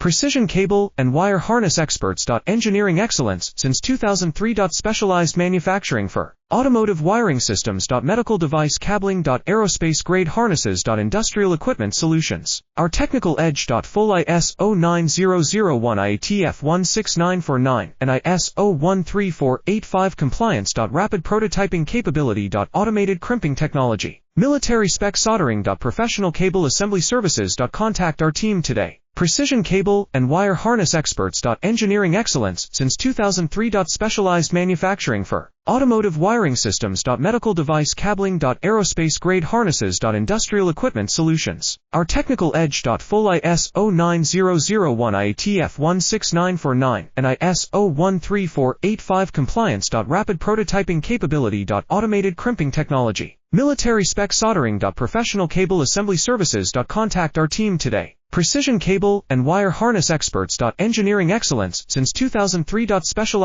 Precision cable and wire harness experts. Engineering excellence since 2003. Specialized manufacturing for automotive wiring systems. Medical device cabling. Aerospace grade harnesses. Industrial equipment solutions. Our technical edge. Full ISO 9001 IATF 16949 and ISO 13485 compliance. Rapid prototyping capability. Automated crimping technology. Military spec soldering. Professional cable assembly services. Contact our team today. Precision cable and wire harness experts. Engineering excellence since 2003. Specialized manufacturing for automotive wiring systems. Medical device cabling. Aerospace grade harnesses. Industrial equipment solutions. Our technical edge. Full ISO 9001 IATF 16949 and ISO 13485 compliance. Rapid prototyping capability. Automated crimping technology. Military spec soldering. Professional cable assembly services. Contact our team today. Precision cable and wire harness experts. Engineering excellence since 2003. Specialized